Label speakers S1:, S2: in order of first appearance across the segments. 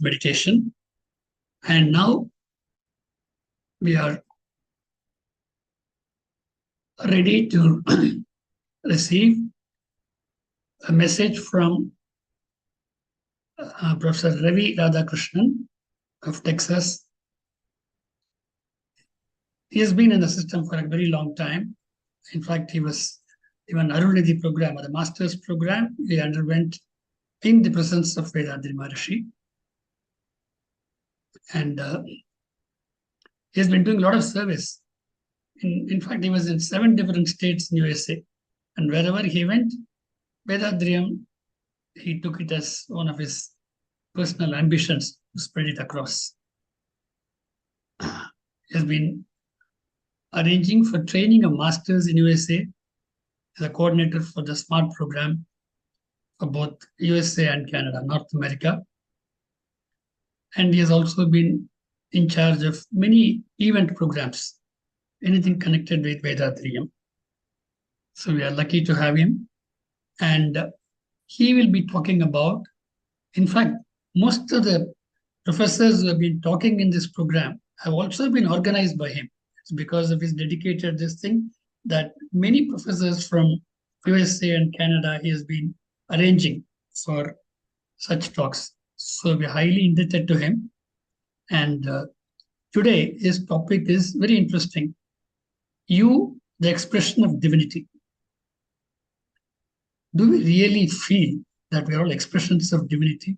S1: this meditation. And now we are ready to receive a message from Professor Ravi Radhakrishnan of Texas. He has been in the system for a very long time. In fact, he was even Arunidhi program, or the master's program, he underwent in the presence of Vethathiri Maharishi. And he has been doing a lot of service. In fact, he was in 7 different states in USA. And wherever he went, Vethathiriam, he took it as one of his personal ambitions to spread it across. He has been arranging for training of masters in USA as a coordinator for the SMART program for both USA and Canada, North America. And he has also been in charge of many event programs, anything connected with Vethathiriam. So we are lucky to have him. And he will be talking about, in fact, most of the professors who have been talking in this program have also been organized by him. It's because of his dedicated this thing that many professors from USA and Canada he has been arranging for such talks. So we're highly indebted to him. And today his topic is very interesting. You, the expression of divinity. Do we really feel that we are all expressions of divinity?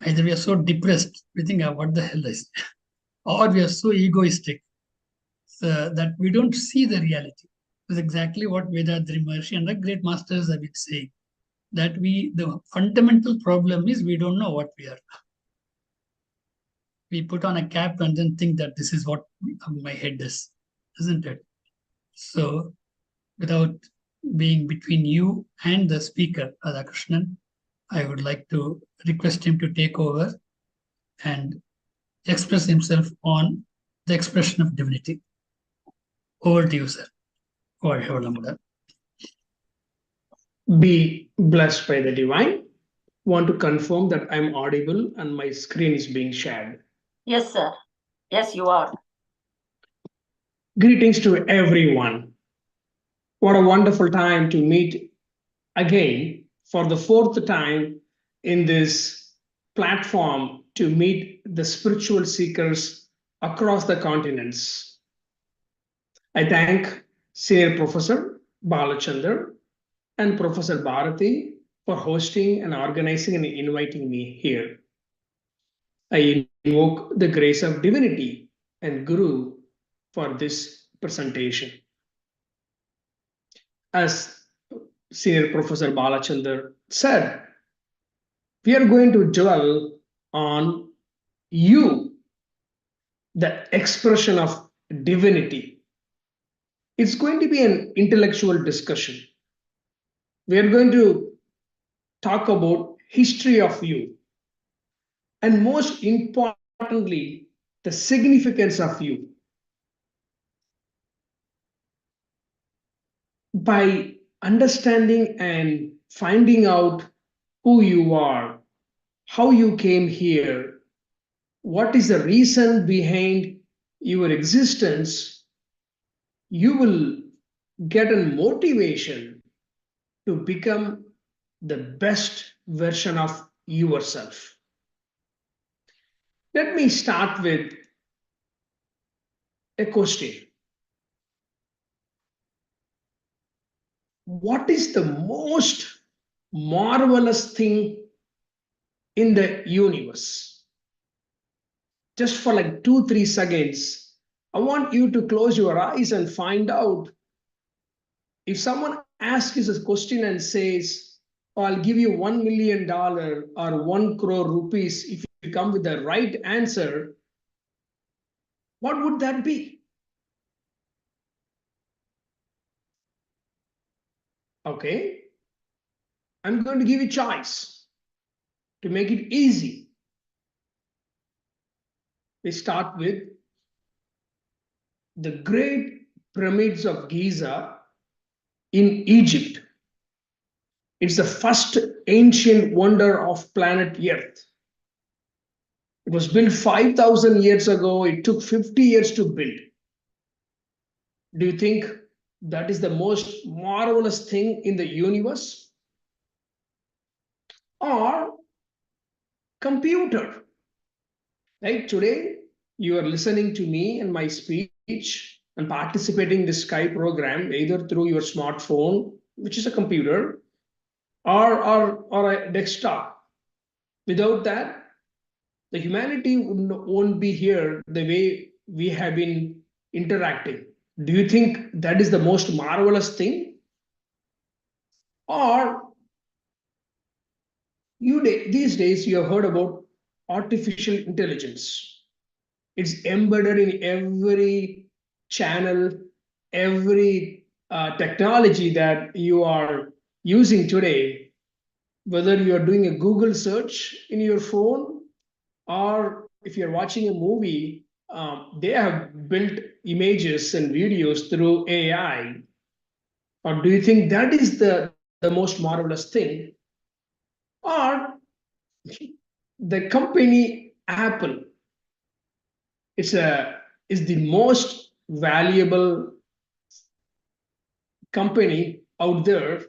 S1: Either we are so depressed, we think, what the hell is it? Or we are so egoistic that we don't see the reality. It's exactly what Vethathiri Maharishi and the great masters have been saying. That the fundamental problem is we don't know what we are. We put on a cap and then think that this is what my head is, isn't it? So without being between you and the speaker, Radhakrishnan, I would like to request him to take over and express himself on the expression of divinity. Over to you, sir.
S2: Be blessed by the divine. Want to confirm that I'm audible and my screen is being shared.
S3: Yes, sir. Yes, you are.
S2: Greetings to everyone. What a wonderful time to meet again for the 4th time in this platform to meet the spiritual seekers across the continents. I thank Senior Professor Balachandar and Professor Bharati for hosting and organizing and inviting me here. I invoke the grace of divinity and Guru for this presentation. As Senior Professor Balachandar said, we are going to dwell on you, the expression of divinity. It's going to be an intellectual discussion. We are going to talk about history of you, and most importantly, the significance of you. By understanding and finding out who you are, how you came here, what is the reason behind your existence, you will get a motivation to become the best version of yourself. Let me start with a question. What is the most marvelous thing in the universe? Just for like 2-3 seconds, I want you to close your eyes and find out. If someone asks you a question and says, oh, I'll give you $1 million or 1 crore rupees if you come with the right answer, what would that be? Okay, I'm going to give you choice to make it easy. We start with the great pyramids of Giza in Egypt. It's the first ancient wonder of planet Earth. It was built 5,000 years ago. It took 50 years to build. Do you think that is the most marvelous thing in the universe? Or computer? Right? Today, you are listening to me and my speech and participating in the Skype program, either through your smartphone, which is a computer, or a desktop. Without that, the humanity won't be here the way we have been interacting. Do you think that is the most marvelous thing? Or these days you have heard about artificial intelligence. It's embedded in every channel, every technology that you are using today, whether you are doing a Google search in your phone, or if you're watching a movie, they have built images and videos through AI. Or do you think that is the most marvelous thing? Or the company Apple is the most valuable company out there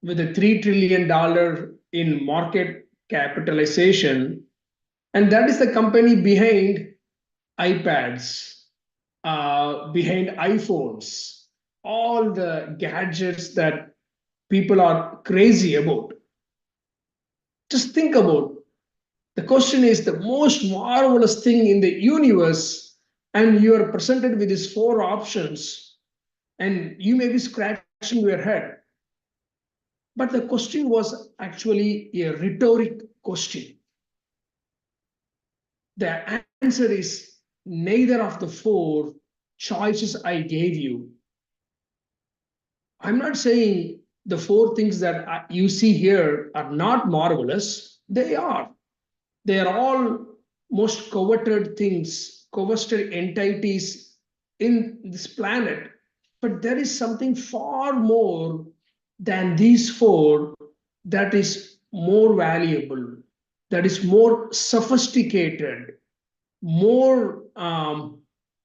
S2: with a $3 trillion in market capitalization. And that is the company behind iPads, behind iPhones, all the gadgets that people are crazy about. Just think about, the question is the most marvelous thing in the universe, and you are presented with these four options, and you may be scratching your head. But the question was actually a rhetoric question. The answer is neither of the four choices I gave you. I'm not saying the four things that you see here are not marvelous. They are. They are all most coveted things, coveted entities in this planet. But there is something far more than these four that is more valuable, that is more sophisticated, more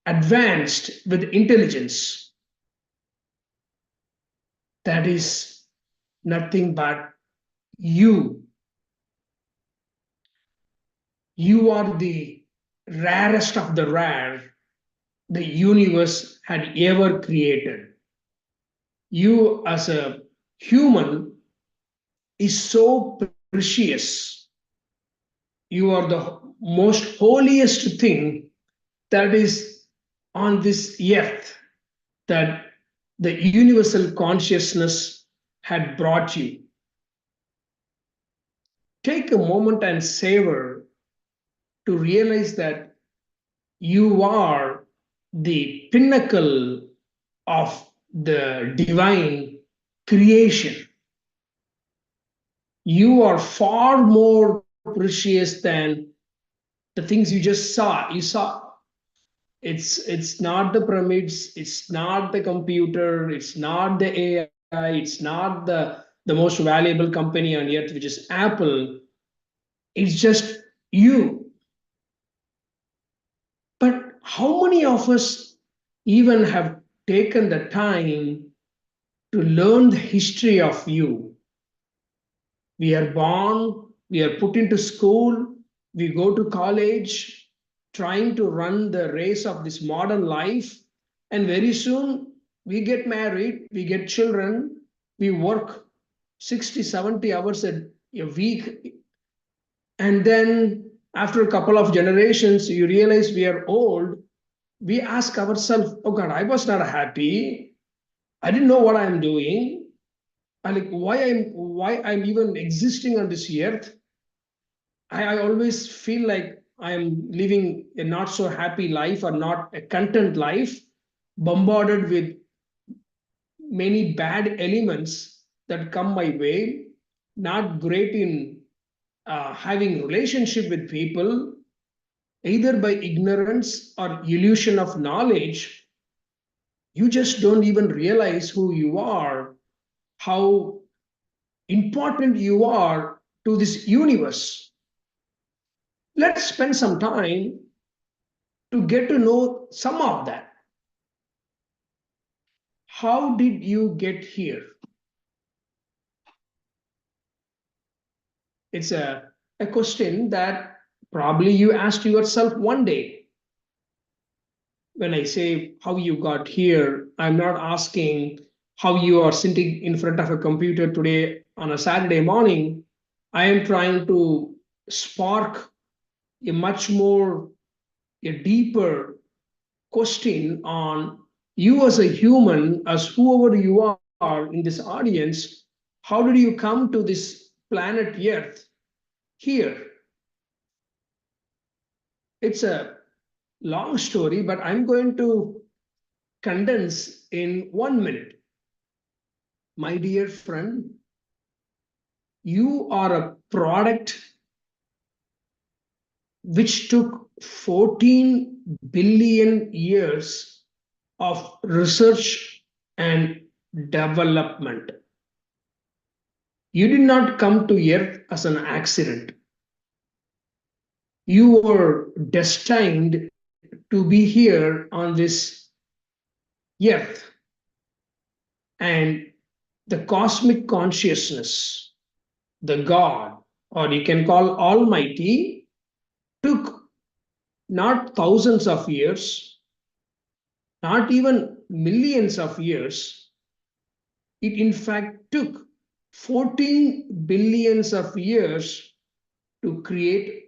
S2: advanced with intelligence. That is nothing but you. You are the rarest of the rare the universe had ever created. You as a human is so precious. You are the most holiest thing that is on this earth that the universal consciousness had brought you. Take a moment and savor to realize that you are the pinnacle of the divine creation. You are far more precious than the things you just saw. You saw it's not the pyramids, it's not the computer, it's not the AI, it's not the most valuable company on earth, which is Apple. It's just you. But how many of us even have taken the time to learn the history of you? We are born, we are put into school, we go to college, trying to run the race of this modern life, and very soon we get married, we get children, we work 60, 70 hours a week, and then after a couple of generations, you realize we are old. We ask ourselves, oh God, I was not happy. I didn't know what I'm doing. Why I'm even existing on this earth. I always feel like I'm living a not so happy life, or not a content life, bombarded with many bad elements that come my way, not great in having relationship with people, either by ignorance or illusion of knowledge. You just don't even realize who you are, how important you are to this universe. let's spend some time to get to know some of that. How did you get here? It's a question that probably you asked yourself one day. When I say how you got here, I'm not asking how you are sitting in front of a computer today on a Saturday morning. I am trying to spark a much more, a deeper question on you as a human, as whoever you are in this audience. How did you come to this planet Earth here? It's a long story, but I'm going to condense in 1 minute. My dear friend, you are a product which took 14 billion years of research and development. You did not come to Earth as an accident. You were destined to be here on this Earth. And the cosmic consciousness, the God, or you can call Almighty, took not thousands of years, not even millions of years. It in fact took 14 billions of years to create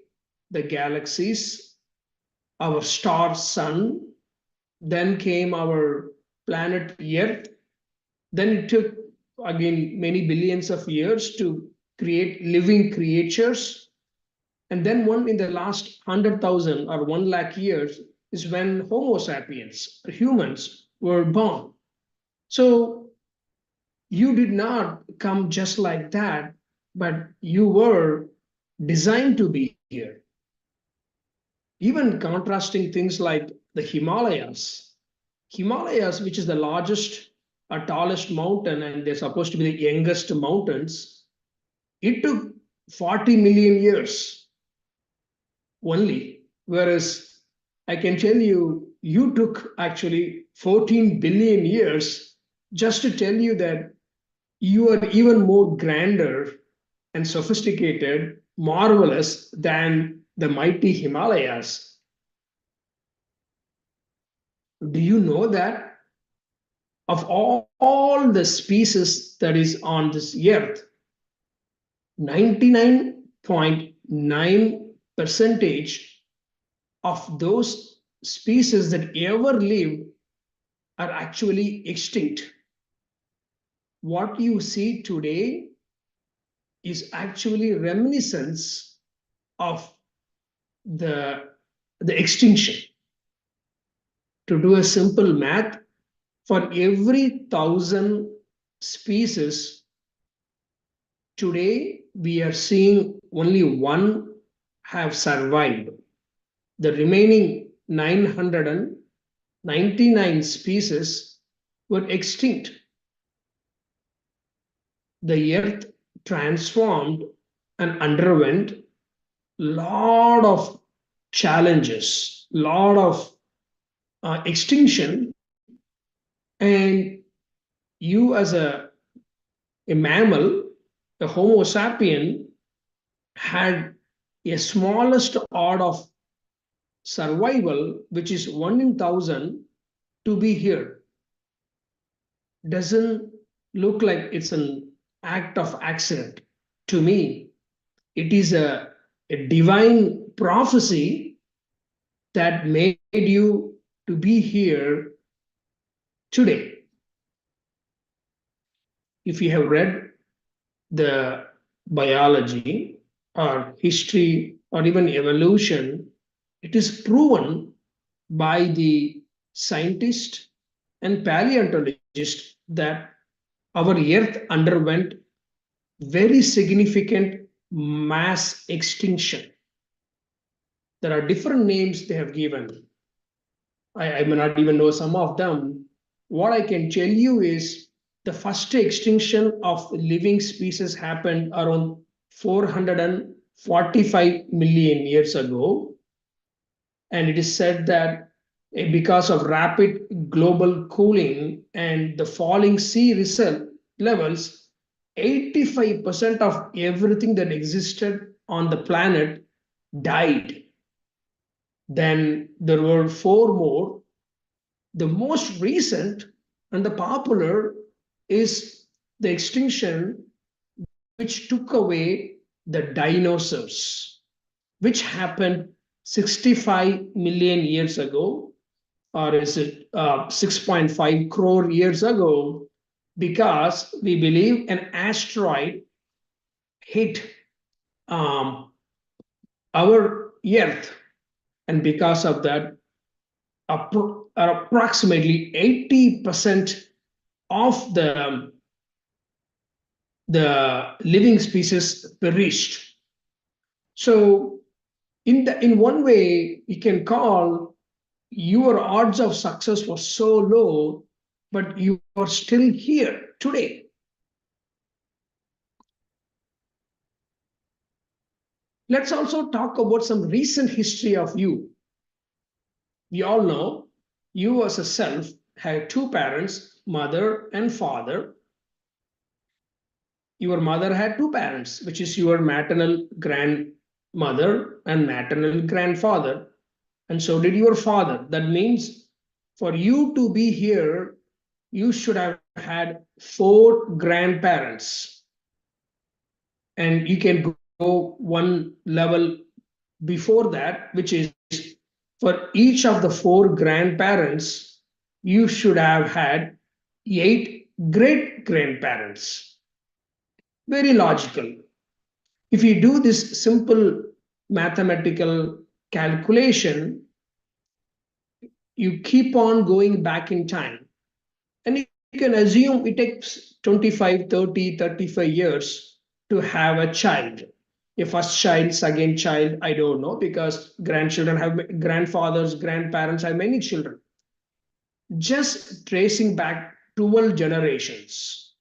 S2: the galaxies, our star sun, then came our planet Earth. Then it took again many billions of years to create living creatures. And then one in the last 100,000 or 1 lakh years is when Homo sapiens, humans, were born. So you did not come just like that, but you were designed to be here. Even contrasting things like the Himalayas, which is the largest or tallest mountain, and they're supposed to be the youngest mountains, it took 40 million years only. Whereas I can tell you, you took actually 14 billion years, just to tell you that you are even more grander and sophisticated, marvelous than the mighty Himalayas. Do you know that of all the species that is on this earth, 99.9% of those species that ever lived are actually extinct? What you see today is actually reminiscence of the extinction. To do a simple math, for every 1,000 species, today we are seeing only one have survived. The remaining 999 species were extinct. The earth transformed and underwent a lot of challenges, lot of extinction, and you as a mammal, a Homo sapien, had a smallest odd of survival, which is 1 in 1,000, to be here. Doesn't look like it's an act of accident. To me, it is a divine prophecy that made you to be here today. If you have read the biology or history or even evolution, it is proven by the scientists and paleontologists that our earth underwent very significant mass extinction. There are different names they have given. I may not even know some of them. What I can tell you is the first extinction of living species happened around 45 million years ago. And it is said that because of rapid global cooling and the falling sea levels, 85% of everything that existed on the planet died. Then there were four more. The most recent and the popular is the extinction which took away the dinosaurs, which happened 65 million years ago, or is it 6.5 crore years ago, because we believe an asteroid hit our Earth, and because of that, approximately 80% of the living species perished. So in one way, you can call your odds of success were so low, but you are still here today. Let's also talk about some recent history of you. We all know you as a self had two parents, mother and father. Your mother had two parents, which is your maternal grandmother and maternal grandfather. And so did your father. That means for you to be here, you should have had four grandparents. And you can go one level before that, which is for each of the four grandparents, you should have had 8 great grandparents. Very logical. If you do this simple mathematical calculation, you keep on going back in time. And you can assume it takes 25, 30, 35 years to have a child. A first child, second child, I don't know, because grandchildren have grandfathers, grandparents have many children. Just tracing back 12 generations,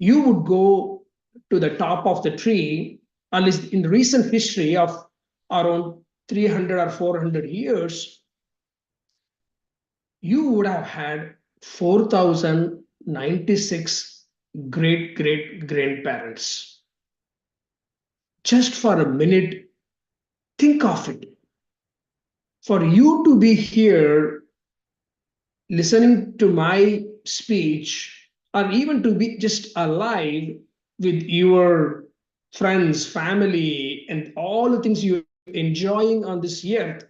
S2: you would go to the top of the tree, at least in recent history of around 300 or 400 years, you would have had 4,096 great grandparents. Just for a minute, think of it. For you to be here listening to my speech, or even to be just alive with your friends, family, and all the things you're enjoying on this earth,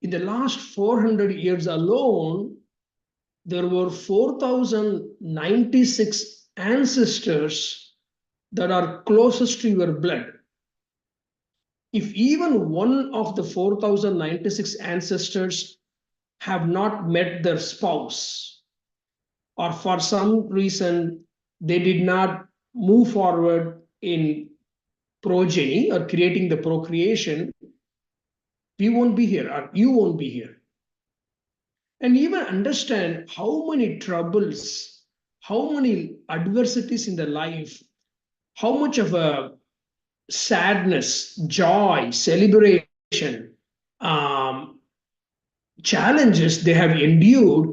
S2: in the last 400 years alone, there were 4,096 ancestors that are closest to your blood. If even one of the 4,096 ancestors have not met their spouse, or for some reason they did not move forward in progeny or creating the procreation, we won't be here, or you won't be here. And even understand how many troubles, how many adversities in the life, how much of a sadness, joy, celebration, challenges they have endured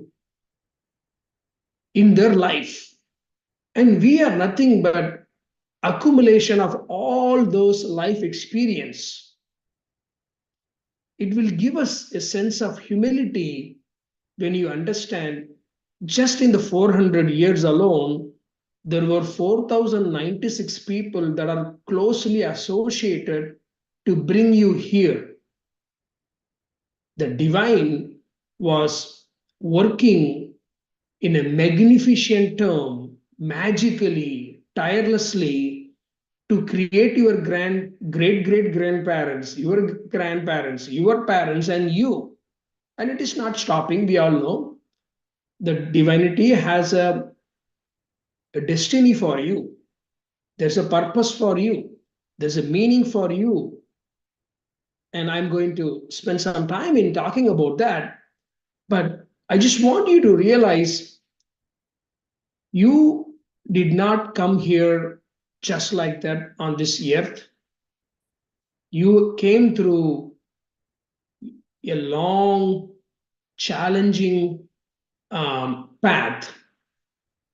S2: in their life. And we are nothing but accumulation of all those life experience. It will give us a sense of humility when you understand just in the 400 years alone, there were 4,096 people that are closely associated to bring you here. The divine was working in a magnificent term, magically, tirelessly, to create your great grandparents, your grandparents, your parents, and you. And it is not stopping, we all know. The divinity has a destiny for you. There's a purpose for you. There's a meaning for you. And I'm going to spend some time in talking about that. But I just want you to realize you did not come here just like that on this earth. You came through a long, challenging path,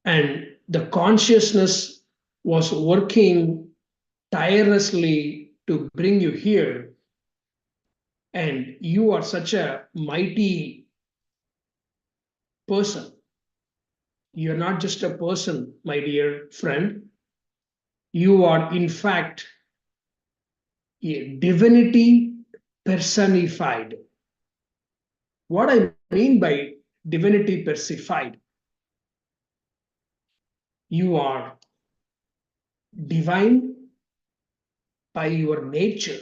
S2: and the consciousness was working tirelessly to bring you here. And you are such a mighty person. You're not just a person, my dear friend. You are, in fact, a divinity personified. What I mean by divinity personified, you are divine by your nature.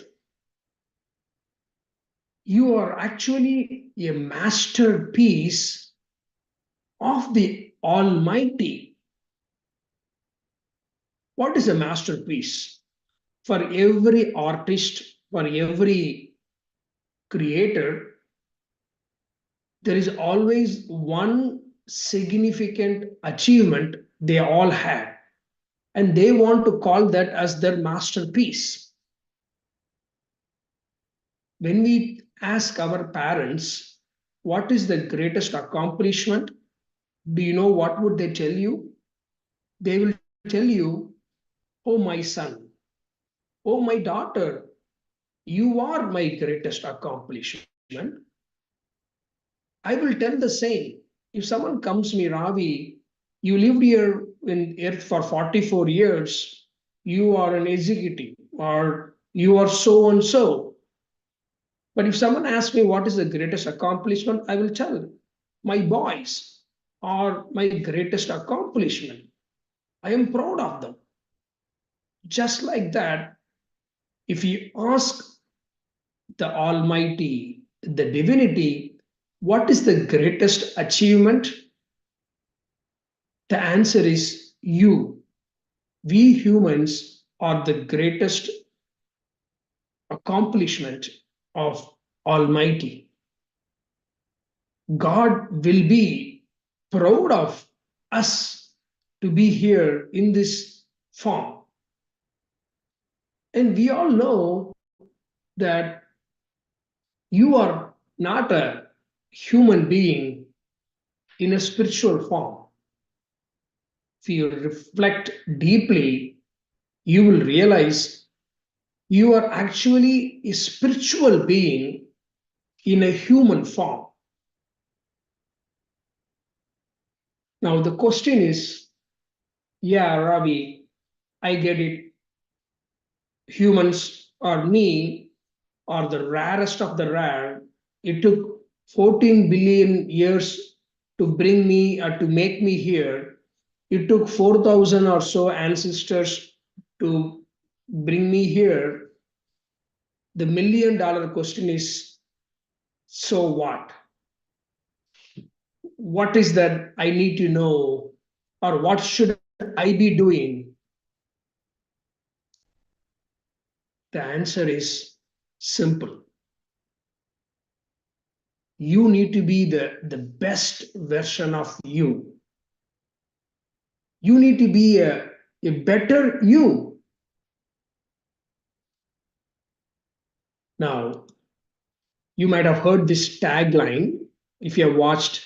S2: You are actually a masterpiece of the Almighty. What is a masterpiece? For every artist, for every creator, there is always one significant achievement they all had, and they want to call that as their masterpiece. When we ask our parents, what is the greatest accomplishment? Do you know what would they tell you? They will tell you, oh, my son, oh, my daughter, you are my greatest accomplishment. I will tell the same. If someone comes to me, Ravi, you lived here in Earth for 44 years, you are an executive, or you are so and so. But if someone asks me what is the greatest accomplishment, I will tell my boys are my greatest accomplishment. I am proud of them. Just like that, if you ask the Almighty, the divinity, what is the greatest achievement? The answer is you. We humans are the greatest accomplishment of Almighty. God will be proud of us to be here in this form. And we all know that you are not a human being in a spiritual form. If you reflect deeply, you will realize you are actually a spiritual being in a human form. Now, the question is, yeah, Ravi, I get it. Humans or me are the rarest of the rare. It took 14 billion years to bring me or to make me here. It took 4,000 or so ancestors to bring me here. The $1,000,000 question is, so what? What is that I need to know, or what should I be doing? The answer is simple. You need to be the best version of you. You need to be a better you. Now, you might have heard this tagline if you have watched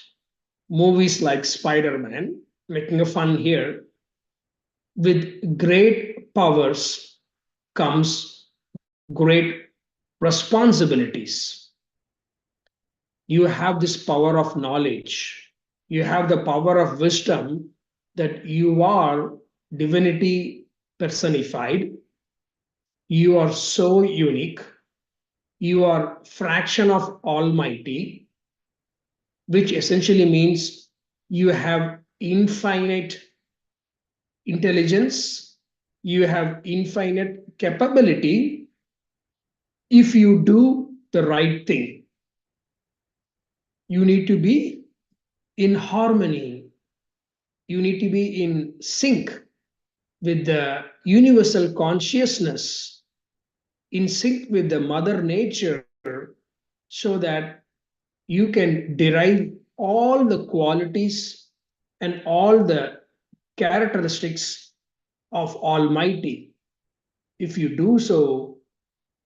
S2: movies like Spider-Man, making a fun here. With great powers comes great responsibilities. You have this power of knowledge. You have the power of wisdom that you are divinity personified. You are so unique. You are fraction of Almighty, which essentially means you have infinite intelligence, you have infinite capability if you do the right thing. You need to be in harmony. You need to be in sync with the universal consciousness, in sync with the mother nature, so that you can derive all the qualities and all the characteristics of Almighty. If you do so,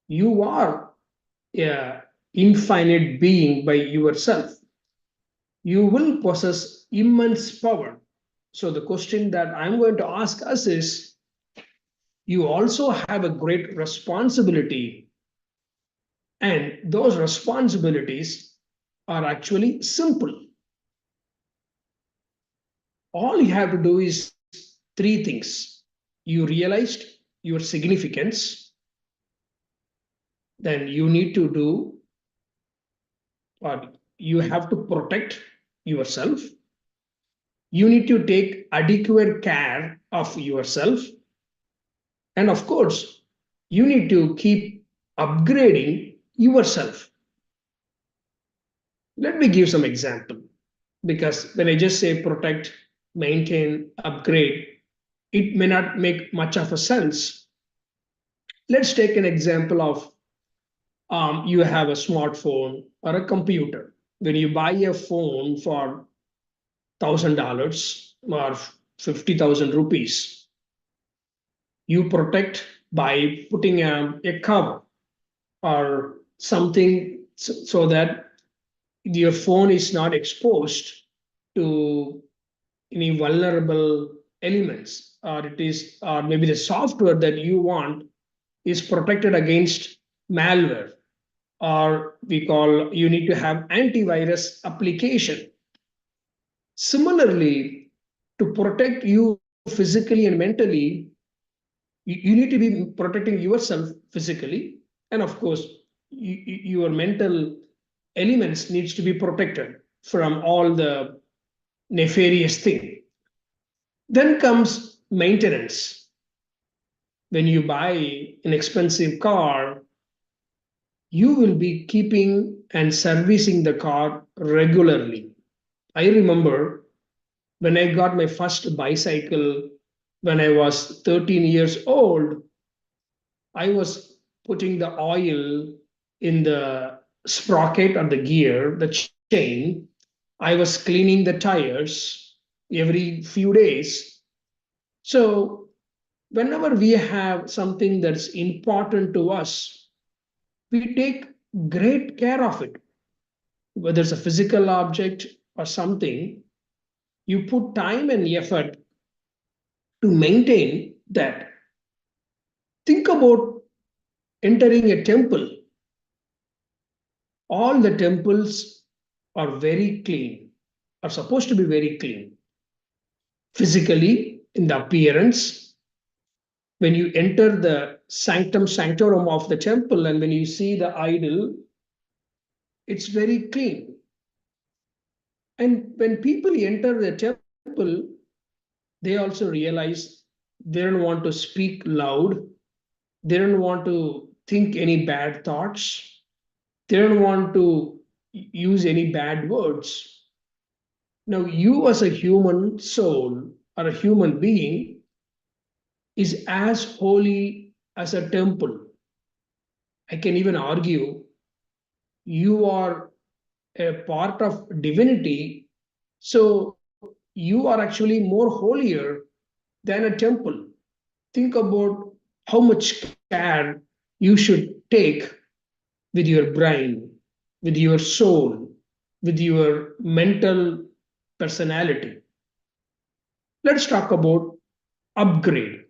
S2: you are an infinite being by yourself. You will possess immense power. So the question that I'm going to ask us is, you also have a great responsibility, and those responsibilities are actually simple. All you have to do is three things. You realized your significance, then you need to do, or you have to protect yourself. You need to take adequate care of yourself. And of course, you need to keep upgrading yourself. Let me give some example, because when I just say protect, maintain, upgrade, it may not make much of a sense. Let's take an example of you have a smartphone or a computer. When you buy a phone for $1,000 or 50,000 rupees, you protect by putting a cover or something so that your phone is not exposed to any vulnerable elements, or it is, or maybe the software that you want is protected against malware, or we call, you need to have antivirus application. Similarly, to protect you physically and mentally, you need to be protecting yourself physically, and of course your mental elements needs to be protected from all the nefarious thing. Then comes maintenance. When you buy an expensive car, you will be keeping and servicing the car regularly. I remember when I got my first bicycle when I was 13 years old, I was putting the oil in the sprocket or the gear, the chain. I was cleaning the tires every few days. So, whenever we have something that's important to us, we take great care of it. Whether it's a physical object or something, you put time and effort to maintain that. Think about entering a temple. All the temples are very clean, are supposed to be very clean. Physically, in the appearance, when you enter the sanctum sanctorum of the temple and when you see the idol, it's very clean. And when people enter the temple, they also realize they don't want to speak loud, they don't want to think any bad thoughts, they don't want to use any bad words. Now, you as a human soul or a human being is as holy as a temple. I can even argue you are a part of divinity, so you are actually more holier than a temple. Think about how much care you should take with your brain, with your soul, with your mental personality. Let's talk about upgrade.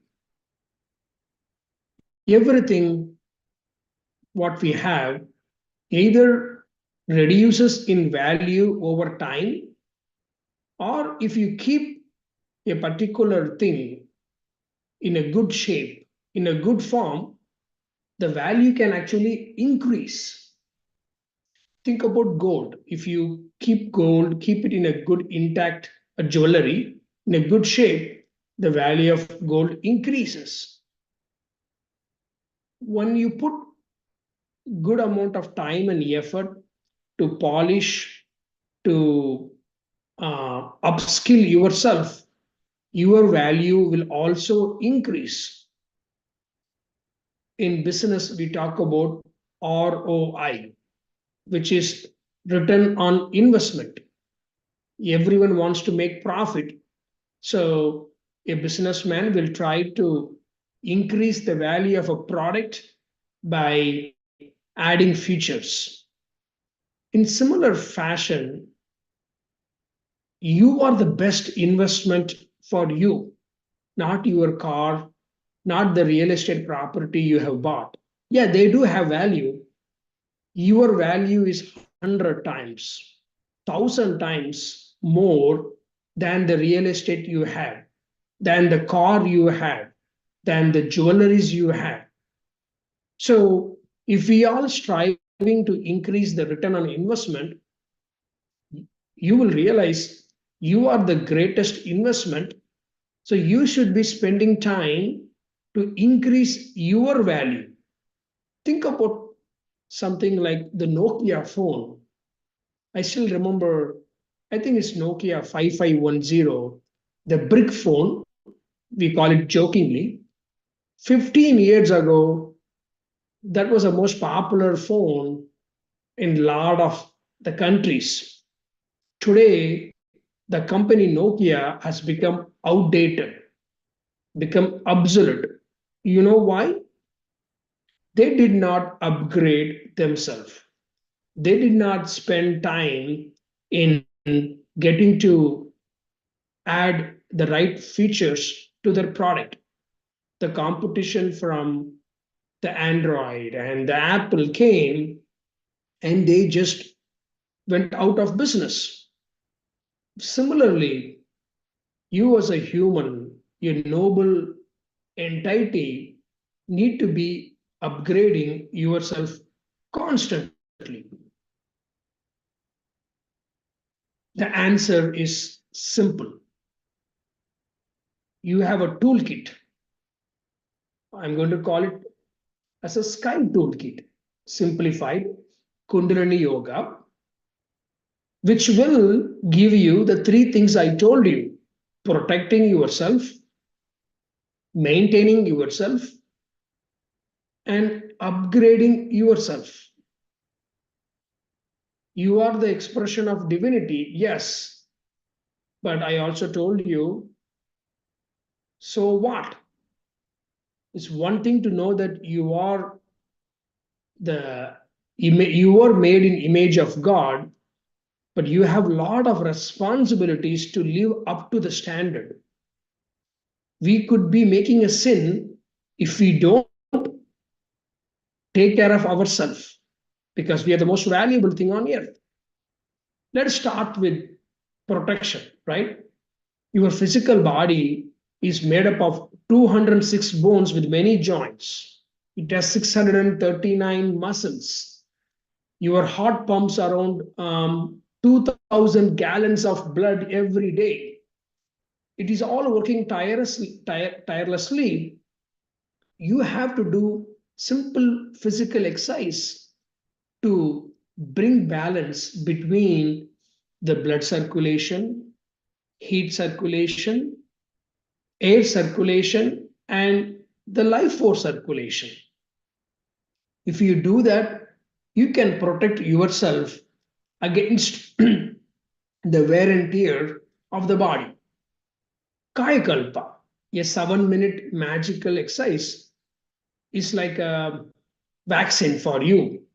S2: Everything what we have either reduces in value over time, or if you keep a particular thing in a good shape, in a good form, the value can actually increase. Think about gold. If you keep gold, keep it in a good intact jewelry, in a good shape, the value of gold increases. When you put good amount of time and effort to polish, to upskill yourself, your value will also increase. In business, we talk about ROI, which is return on investment. Everyone wants to make profit. So a businessman will try to increase the value of a product by adding features. In similar fashion, you are the best investment for you, not your car, not the real estate property you have bought. Yeah, they do have value. Your value is 100 times, 1,000 times more than the real estate you have, than the car you have, than the jewelries you have. So if we are striving to increase the return on investment, you will realize you are the greatest investment. So you should be spending time to increase your value. Think about something like the Nokia phone. I still remember, I think it's Nokia 5510, the brick phone, we call it jokingly. 15 years ago, that was the most popular phone in a lot of the countries. Today, the company Nokia has become outdated, become obsolete. You know why? They did not upgrade themselves. They did not spend time in getting to add the right features to their product. The competition from the Android and the Apple came and they just went out of business. Similarly, you as a human, a noble entity, need to be upgrading yourself constantly. The answer is simple. You have a toolkit. I'm going to call it as a sky toolkit, Simplified Kundalini Yoga, which will give you the three things I told you: protecting yourself, maintaining yourself, and upgrading yourself. You are the expression of divinity, yes, but I also told you, so what? It's one thing to know that you are made in image of God, but you have a lot of responsibilities to live up to the standard. We could be making a sin if we don't take care of ourselves, because we are the most valuable thing on earth. Let's start with protection, right? Your physical body is made up of 206 bones with many joints. It has 639 muscles. Your heart pumps around 2,000 gallons of blood every day. It is all working tirelessly. You have to do simple physical exercise to bring balance between the blood circulation, heat circulation, air circulation, and the life force circulation. If you do that, you can protect yourself against the wear and tear of the body. Kayakalpa, a 7-minute magical exercise, is like a vaccine for you.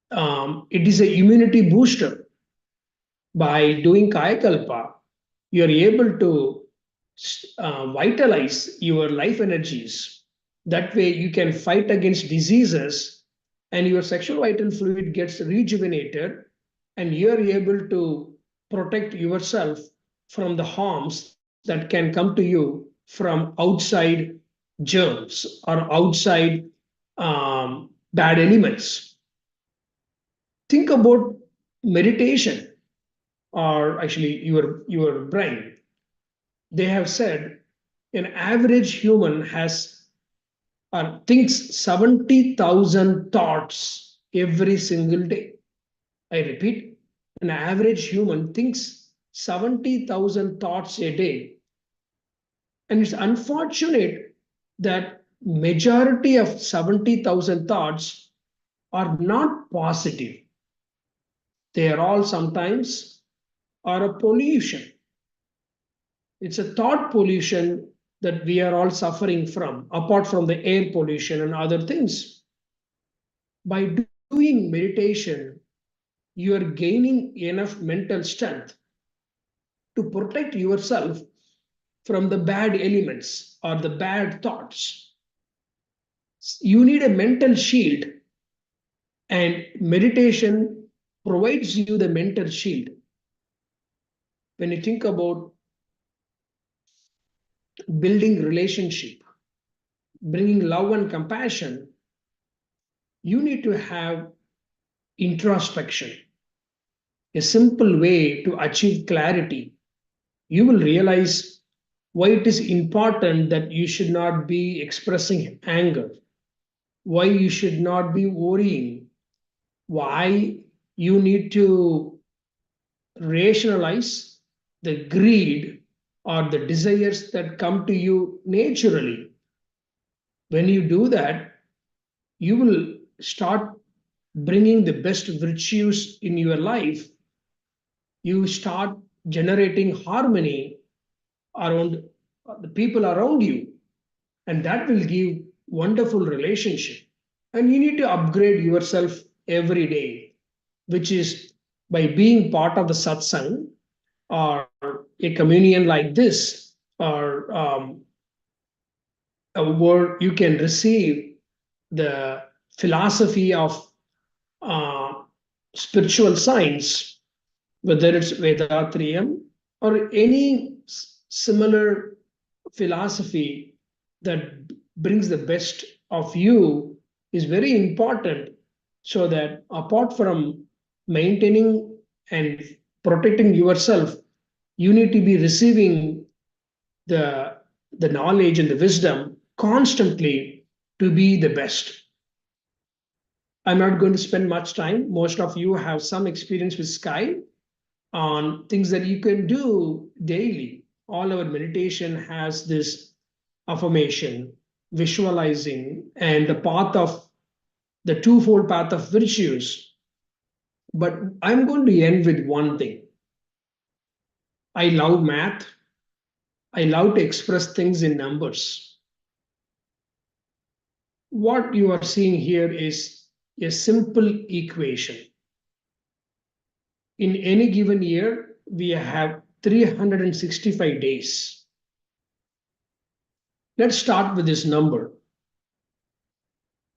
S2: It is an immunity booster. By doing Kayakalpa, you are able to vitalize your life energies. That way, you can fight against diseases, and your sexual vital fluid gets rejuvenated, and you are able to protect yourself from the harms that can come to you from outside germs or outside bad elements. Think about meditation, or actually your brain. They have said an average human has thinks 70,000 thoughts every single day. I repeat, an average human thinks 70,000 thoughts a day. And it's unfortunate that majority of 70,000 thoughts are not positive. They are all sometimes are a pollution. It's a thought pollution that we are all suffering from, apart from the air pollution and other things. By doing meditation, you are gaining enough mental strength to protect yourself from the bad elements or the bad thoughts. You need a mental shield, and meditation provides you the mental shield. When you think about building relationship, bringing love and compassion, you need to have introspection, a simple way to achieve clarity. You will realize why it is important that you should not be expressing anger, why you should not be worrying, why you need to rationalize the greed or the desires that come to you naturally. When you do that, you will start bringing the best virtues in your life. You start generating harmony around the people around you, and that will give wonderful relationship. And you need to upgrade yourself every day, which is by being part of the satsang or a communion like this, or where you can receive the philosophy of uh, spiritual science, whether it's Vethathiri or any similar philosophy that brings the best of you, is very important, so that apart from maintaining and protecting yourself, you need to be receiving the the knowledge and the wisdom constantly to be the best. I'm not going to spend much time. Most of you have some experience with Sky on things that you can do daily. All our meditation has this affirmation, visualizing, and the path of the twofold path of virtues. But I'm going to end with one thing. I love math. I love to express things in numbers. What you are seeing here is a simple equation. In any given year, we have 365 days. Let's start with this number.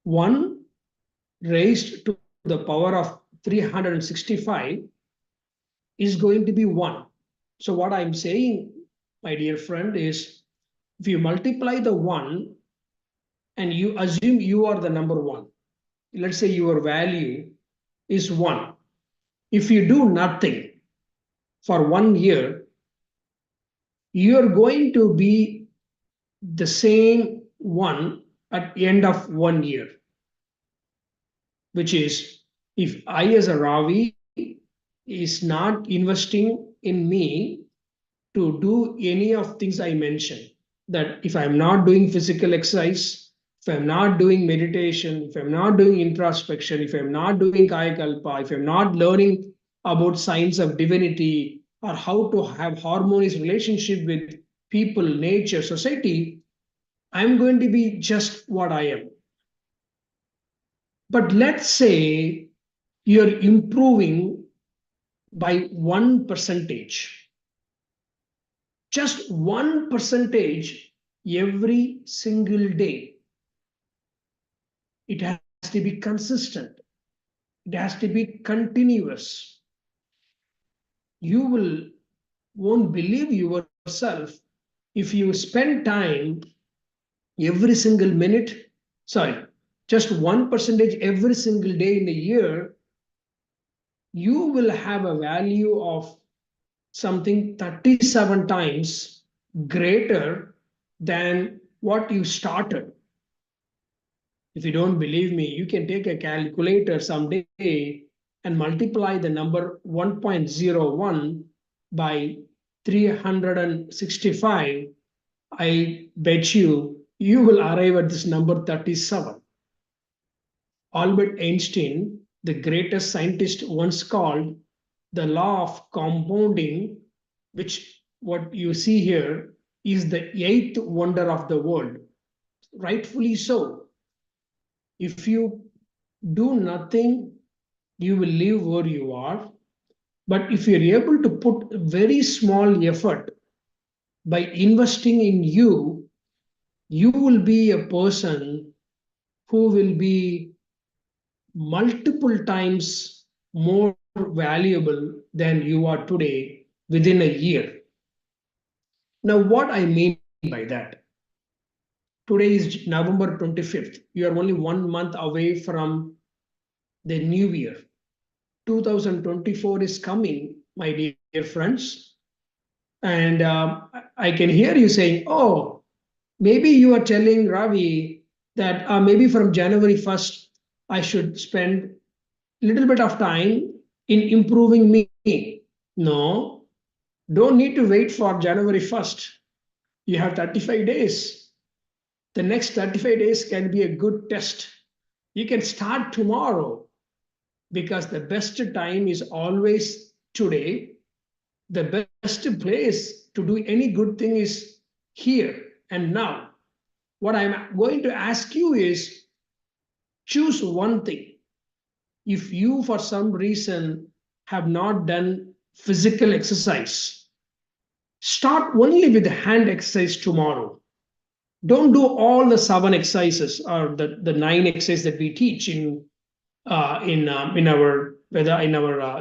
S2: 1 raised to the power of 365 is going to be 1. So what I'm saying, my dear friend, is if you multiply the 1 and you assume you are the number 1, let's say your value is 1. If you do nothing for 1 year, you're going to be the same 1 at the end of 1 year, which is, if I as a Ravi is not investing in me to do any of things I mentioned, that if I'm not doing physical exercise, if I'm not doing meditation, if I'm not doing introspection, if I'm not doing Kayakalpa, if I'm not learning about science of divinity or how to have harmonious relationship with people, nature, society, I'm going to be just what I am. But let's say you're improving by 1%, just 1% every single day. It has to be consistent, it has to be continuous. You won't believe yourself if you spend time every single minute, sorry, just 1% every single day in a year, you will have a value of something 37 times greater than what you started. If you don't believe me, you can take a calculator someday and multiply the number 1.01 by 365. I bet you will arrive at this number 37. Albert Einstein, the greatest scientist, once called the law of compounding, which what you see here is the eighth wonder of the world. Rightfully so. If you do nothing, you will live where you are. But if you're able to put very small effort by investing in you, you will be a person who will be multiple times more valuable than you are today within a year. Now, what I mean by that, today is November 25th. You are only 1 month away from the new year. 2024 is coming, my dear friends. And I can hear you saying, oh, maybe you are telling Ravi that maybe from January 1st, I should spend a little bit of time in improving me. No, don't need to wait for January 1st. You have 35 days. The next 35 days can be a good test. You can start tomorrow because the best time is always today. The best place to do any good thing is here and now. What I'm going to ask you is choose one thing. If you, for some reason, have not done physical exercise, start only with hand exercise tomorrow. Don't do all the 7 exercises or the 9 exercises that we teach in our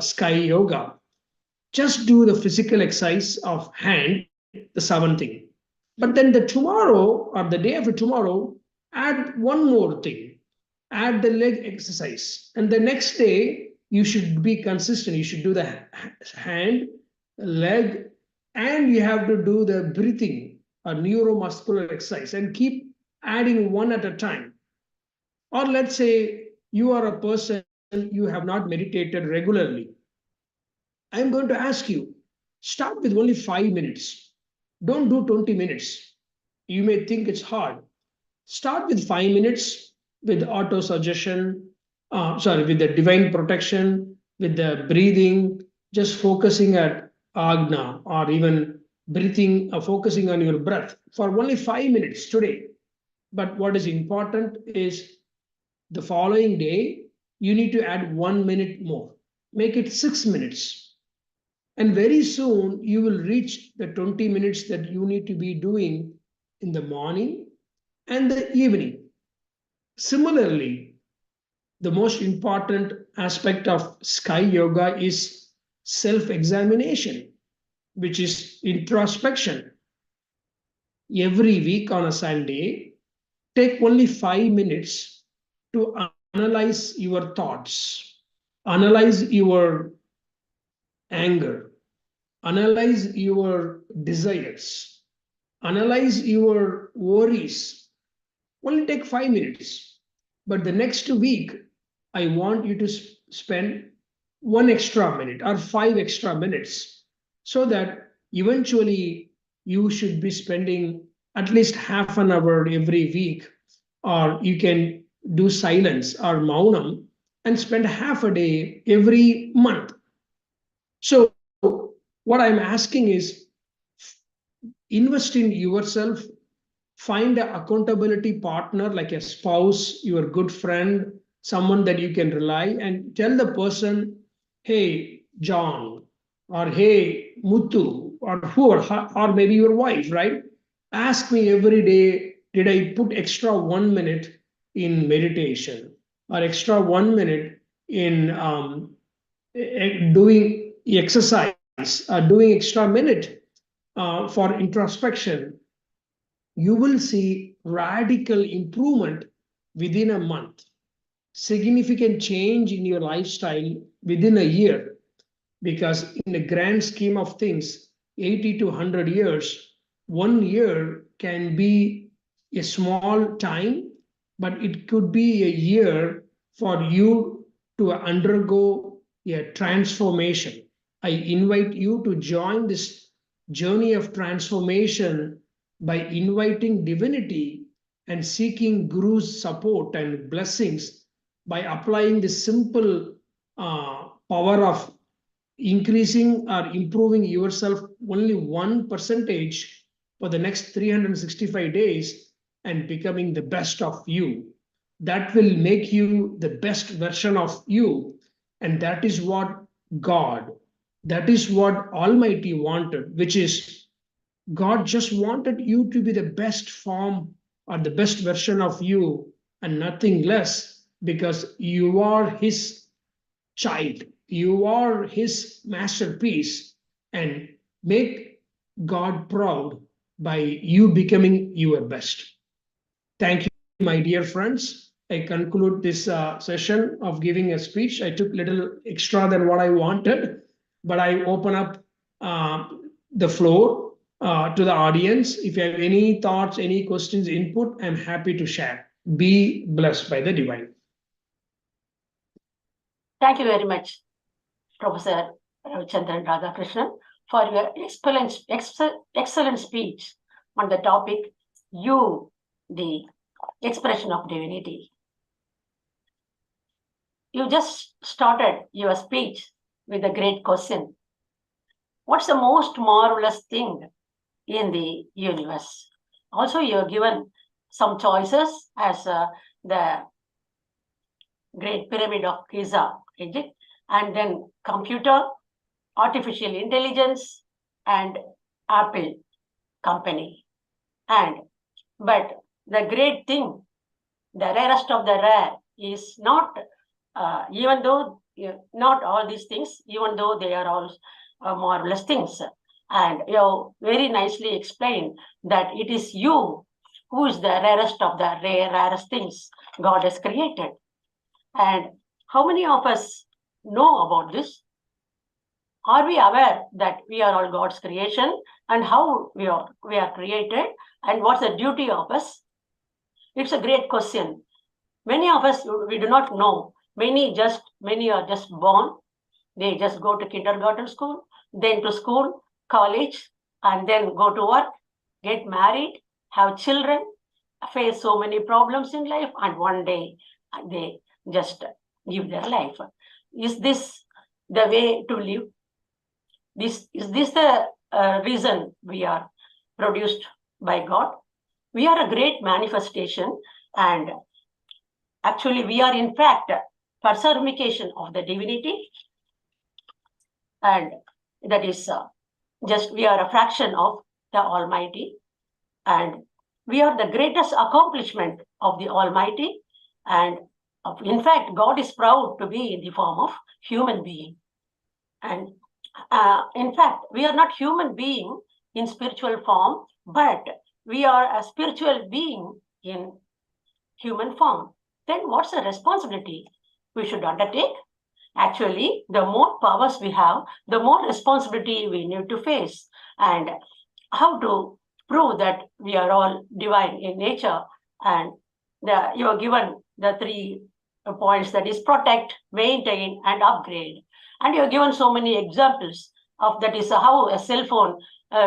S2: Sky Yoga. Just do the physical exercise of hand, the 7th thing. But then the tomorrow or the day after tomorrow, add one more thing. Add the leg exercise. And the next day, you should be consistent. You should do the hand, leg, and you have to do the breathing or neuromuscular exercise and keep adding one at a time. Or let's say you are a person, you have not meditated regularly. I'm going to ask you, start with only 5 minutes. Don't do 20 minutes. You may think it's hard. Start with 5 minutes with auto suggestion, with the divine protection, with the breathing, just focusing at agna or even breathing, focusing on your breath for only 5 minutes today. But what is important is the following day, you need to add 1 minute more. Make it 6 minutes. And very soon you will reach the 20 minutes that you need to be doing in the morning and the evening. Similarly, the most important aspect of Sky Yoga is self-examination, which is introspection. Every week on a Sunday, take only 5 minutes to analyze your thoughts, analyze your anger, analyze your desires, analyze your worries. Only take 5 minutes. But the next week, I want you to spend 1 extra minute or 5 extra minutes so that eventually you should be spending at least half an hour every week, or you can do silence or maunam and spend half a day every month. So what I'm asking is invest in yourself, find an accountability partner like a spouse, your good friend, someone that you can rely, and tell the person, hey, John, or hey, Muthu, or who, or maybe your wife, right? Ask me every day, did I put extra 1 minute in meditation or extra 1 minute in doing exercise, doing extra minute for introspection? You will see radical improvement within a month, significant change in your lifestyle within a year. Because in the grand scheme of things, 80 to 100 years, 1 year can be a small time, but it could be a year for you to undergo a transformation. I invite you to join this journey of transformation by inviting divinity and seeking Guru's support and blessings by applying the simple power of increasing or improving yourself only 1% for the next 365 days and becoming the best of you. That will make you the best version of you. And that is what God, that is what Almighty wanted, which is God just wanted you to be the best form or the best version of you and nothing less, because you are His child, you are His masterpiece, and make God proud by you becoming your best. Thank you, my dear friends. I conclude this session of giving a speech. I took a little extra than what I wanted, but I open up the floor to the audience. If you have any thoughts, any questions, input, I'm happy to share. Be blessed by the divine.
S3: Thank you very much, Professor Ravichandran Radhakrishnan, for your excellent speech on the topic, you, the expression of divinity. You just started your speech with a great question. What's the most marvelous thing in the universe? Also, you're given some choices as the Great Pyramid of Giza, Egypt, and then computer, artificial intelligence, and Apple company. But the great thing, the rarest of the rare, is not, even though not all these things, even though they are all marvelous things. And you very nicely explained that it is you who is the rarest of the rarest things God has created. And how many of us know about this? Are we aware that we are all God's creation and how we are created and what's the duty of us? It's a great question. Many of us, we do not know. Many are just born. They just go to kindergarten school, then to school, college, and then go to work, get married, have children, face so many problems in life, and one day they just give their life. Is this the way to live? Is this the reason we are produced by God? We are a great manifestation, and actually we are in fact personification of the divinity, and that is just we are a fraction of the Almighty, and we are the greatest accomplishment of the Almighty. And in fact, God is proud to be in the form of human being. And in fact, we are not human being in spiritual form, but we are a spiritual being in human form. Then what's the responsibility we should undertake? Actually, the more powers we have, the more responsibility we need to face. And how to prove that we are all divine in nature? And you are given the 3 points, that is protect, maintain, and upgrade. And you are given so many examples of that is how a cell phone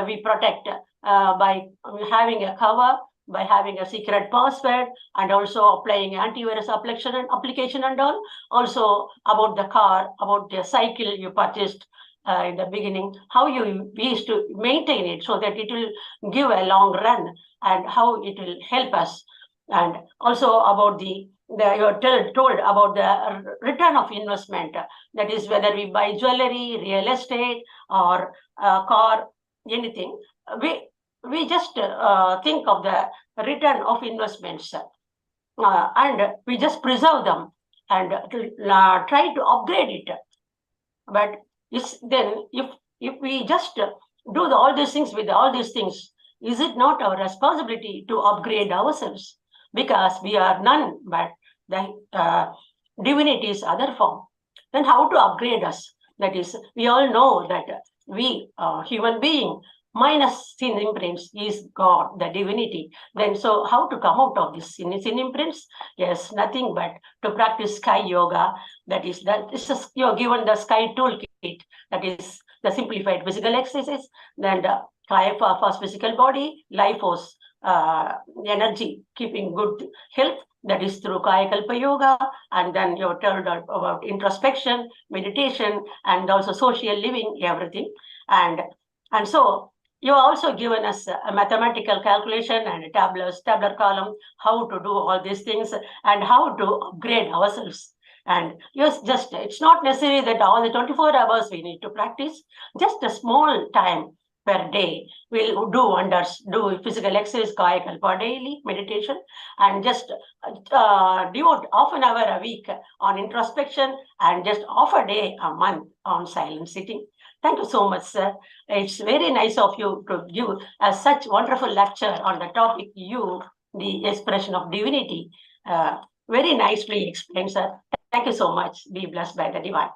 S3: we protect by having a cover, by having a secret password, and also applying antivirus application and all. Also about the car, about the cycle you purchased in the beginning, how you used to maintain it so that it will give a long run, and how it will help us. And also about you're told about the return of investment. That is whether we buy jewelry, real estate, or a car, anything. We just think of the return of investments, and we just preserve them and try to upgrade it. But then if we just do all these things with all these things, is it not our responsibility to upgrade ourselves? Because we are none but the divinity's other form. Then how to upgrade us? That is, we all know that we, human being, minus sin imprints is God, the divinity. Then so how to come out of this sin imprints? Yes, nothing but to practice sky yoga. That is, you're given the sky toolkit. That is the simplified physical exercises. Then the Kayakalpa for physical body, life force, energy, keeping good health, that is through Kayakalpa Yoga, and then you told about introspection, meditation, and also social living, everything. And so you also given us a mathematical calculation and a tabular column, how to do all these things and how to upgrade ourselves. And it's not necessary that all the 24 hours we need to practice, just a small time per day will do wonders. Do physical exercise, Kayakalpa daily, meditation, and just devote half an hour a week on introspection and just half a day a month on silent sitting. Thank you so much, sir. It's very nice of you to give such wonderful lecture on the topic, the expression of divinity. Very nicely explained, sir. Thank you so much. Be blessed by the divine.